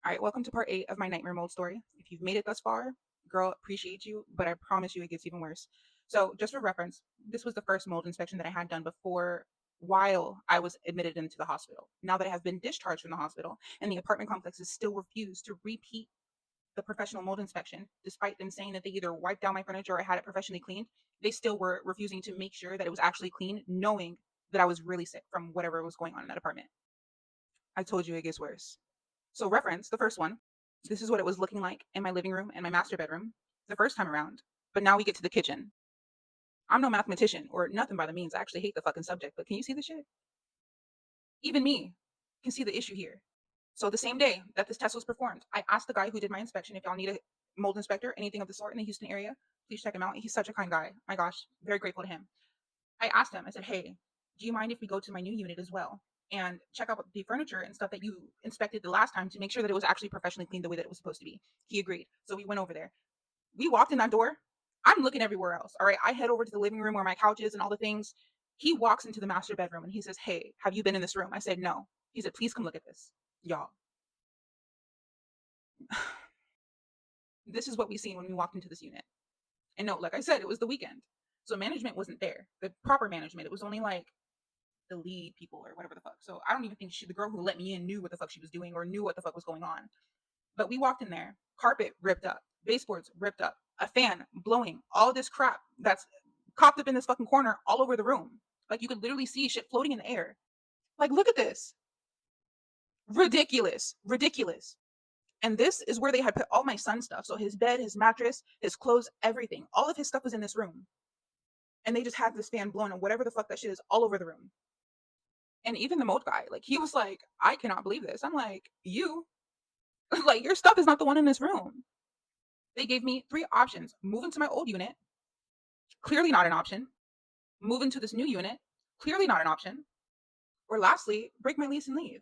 All right, welcome to part 8 of my nightmare mold story. If you've made it thus far, girl, appreciate you, but I promise you it gets even worse. So, just for reference, this was the first mold inspection that I had done before while I was admitted into the hospital. Now that I have been discharged from the hospital and the apartment complexes still refuse to repeat the professional mold inspection, despite them saying that they either wiped down my furniture or I had it professionally cleaned, they still were refusing to make sure that it was actually clean, knowing that I was really sick from whatever was going on in that apartment. I told you it gets worse. So reference, the first one, this is what it was looking like in my living room and my master bedroom the first time around. But now we get to the kitchen. I'm no mathematician or nothing by the means. I actually hate the fucking subject, but can you see the shit? Even me can see the issue here. So the same day that this test was performed, I asked the guy who did my inspection if y'all need a mold inspector, anything of the sort in the Houston area, please check him out. He's such a kind guy. My gosh, very grateful to him. I asked him, I said, hey, do you mind if we go to my new unit as well and check out the furniture and stuff that you inspected the last time to make sure that it was actually professionally cleaned the way that it was supposed to be? He agreed. So we went over there. We walked in that door. I'm looking everywhere else. All right. I head over to the living room where my couch is and all the things. He walks into the master bedroom and he says, hey, have you been in this room? I said, no. He said, please come look at this. Y'all, this is what we seen when we walked into this unit. And no, like I said, it was the weekend. So management wasn't there. The proper management. It was only like the lead people or whatever the fuck. So I don't even think the girl who let me in knew what the fuck she was doing or knew what the fuck was going on. But we walked in there, carpet ripped up, baseboards ripped up, a fan blowing, all this crap that's copped up in this fucking corner all over the room. Like you could literally see shit floating in the air. Like, look at this. Ridiculous. Ridiculous. And this is where they had put all my son's stuff. So his bed, his mattress, his clothes, everything. All of his stuff was in this room. And they just had this fan blowing and whatever the fuck that shit is all over the room. And even the mold guy, like he was like, I cannot believe this. I'm like, you, like your stuff is not the one in this room. They gave me 3 options: move into my old unit, clearly not an option; move into this new unit, clearly not an option; or lastly, break my lease and leave.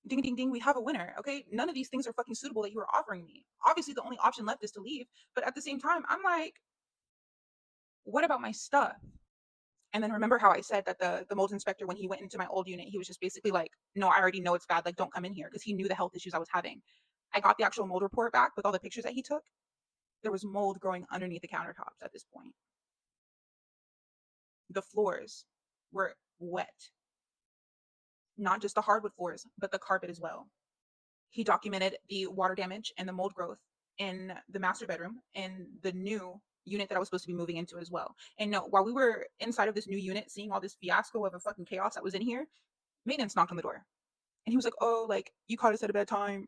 Ding, ding, ding, we have a winner. Okay, none of these things are fucking suitable that you are offering me. Obviously, the only option left is to leave. But at the same time, I'm like, what about my stuff? And then remember how I said that the mold inspector, when he went into my old unit, he was just basically like, no, I already know it's bad. Like, don't come in here, because he knew the health issues I was having. I got the actual mold report back with all the pictures that he took. There was mold growing underneath the countertops at this point. The floors were wet. Not just the hardwood floors, but the carpet as well. He documented the water damage and the mold growth in the master bedroom and the new unit that I was supposed to be moving into as well. And no, while we were inside of this new unit, seeing all this fiasco of a fucking chaos that was in here, maintenance knocked on the door. And he was like, oh, like, you caught us at a bad time.